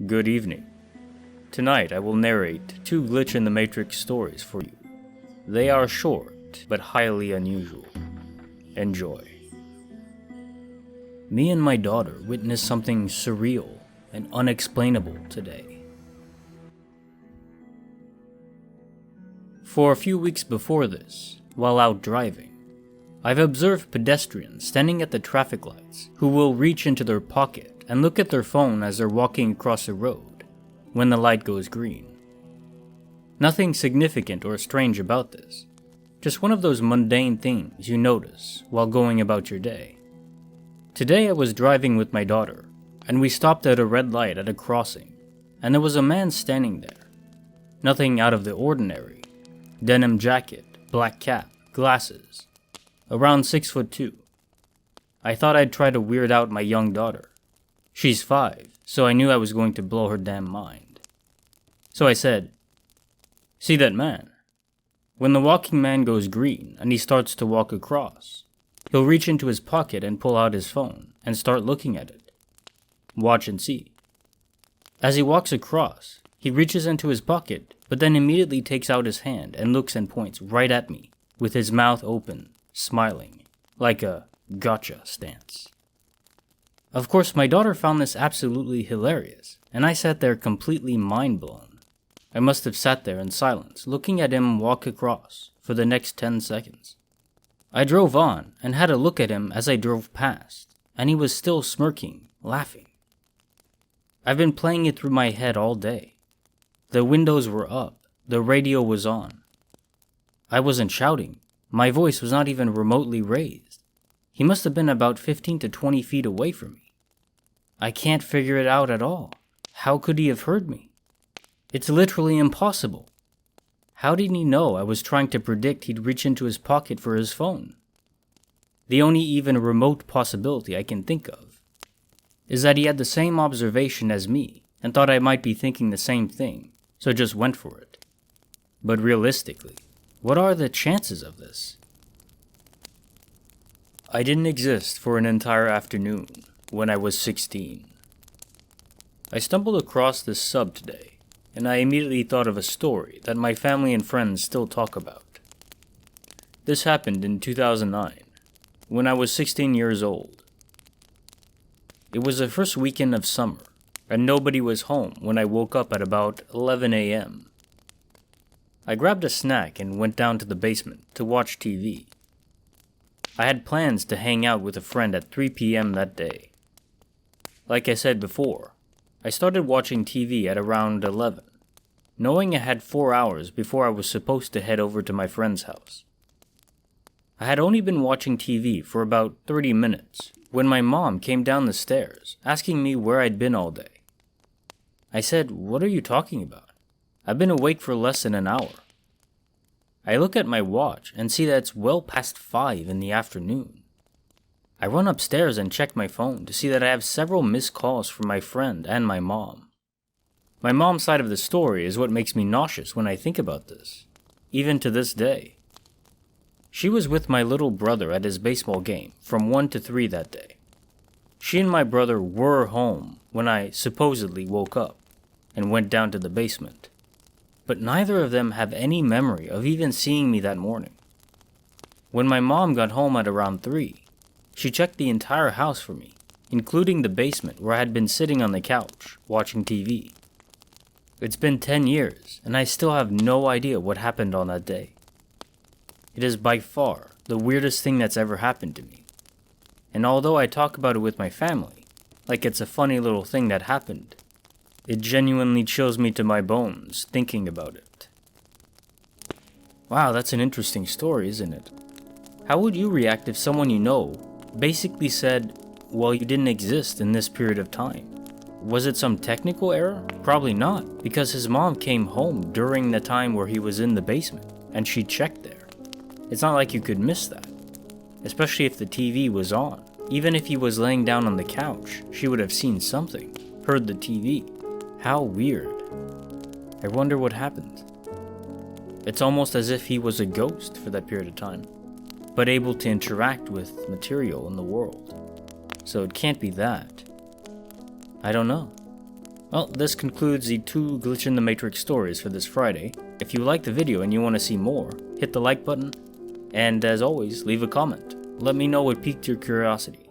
Good evening. Tonight I will narrate two Glitch in the Matrix stories for you. They are short, but highly unusual. Enjoy. Me and my daughter witnessed something surreal and unexplainable today. For a few weeks before this, while out driving, I've observed pedestrians standing at the traffic lights who will reach into their pocket and look at their phone as they're walking across the road when the light goes green. Nothing significant or strange about this, just one of those mundane things you notice while going about your day. Today I was driving with my daughter, and we stopped at a red light at a crossing, and there was a man standing there. Nothing out of the ordinary. Denim jacket, black cap, glasses. Around 6'2". I thought I'd try to weird out my young daughter. She's 5, so I knew I was going to blow her damn mind. So I said, "See that man? When the walking man goes green and he starts to walk across, he'll reach into his pocket and pull out his phone and start looking at it. Watch and see." As he walks across, he reaches into his pocket, but then immediately takes out his hand and looks and points right at me, with his mouth open, smiling, like a gotcha stance. Of course, my daughter found this absolutely hilarious, and I sat there completely mind-blown. I must have sat there in silence, looking at him walk across for the next 10 seconds. I drove on and had a look at him as I drove past, and he was still smirking, laughing. I've been playing it through my head all day. The windows were up, the radio was on. I wasn't shouting, my voice was not even remotely raised. He must have been about 15 to 20 feet away from me. I can't figure it out at all. How could he have heard me? It's literally impossible. How did he know I was trying to predict he'd reach into his pocket for his phone? The only even remote possibility I can think of is that he had the same observation as me and thought I might be thinking the same thing, so just went for it. But realistically, what are the chances of this? I didn't exist for an entire afternoon when I was 16. I stumbled across this sub today, and I immediately thought of a story that my family and friends still talk about. This happened in 2009, when I was 16 years old. It was the first weekend of summer, and nobody was home when I woke up at about 11 a.m. I grabbed a snack and went down to the basement to watch TV. I had plans to hang out with a friend at 3 p.m. that day. Like I said before, I started watching TV at around 11, knowing I had 4 hours before I was supposed to head over to my friend's house. I had only been watching TV for about 30 minutes when my mom came down the stairs asking me where I'd been all day. I said, "What are you talking about? I've been awake for less than an hour." I look at my watch and see that it's well past 5 in the afternoon. I run upstairs and check my phone to see that I have several missed calls from my friend and my mom. My mom's side of the story is what makes me nauseous when I think about this, even to this day. She was with my little brother at his baseball game from 1 to 3 that day. She and my brother were home when I supposedly woke up and went down to the basement. But neither of them have any memory of even seeing me that morning. When my mom got home at around 3, she checked the entire house for me, including the basement where I had been sitting on the couch, watching TV. It's been 10 years, and I still have no idea what happened on that day. It is by far the weirdest thing that's ever happened to me. And although I talk about it with my family, like it's a funny little thing that happened, it genuinely chills me to my bones thinking about it. Wow, that's an interesting story, isn't it? How would you react if someone you know basically said, "Well, you didn't exist in this period of time"? Was it some technical error? Probably not, because his mom came home during the time where he was in the basement, and she checked there. It's not like you could miss that, especially if the TV was on. Even if he was laying down on the couch, she would have seen something, heard the TV. How weird. I wonder what happened. It's almost as if he was a ghost for that period of time, but able to interact with material in the world. So it can't be that. I don't know. Well, this concludes the 2 Glitch in the Matrix stories for this Friday. If you liked the video and you want to see more, hit the like button, and as always, leave a comment. Let me know what piqued your curiosity.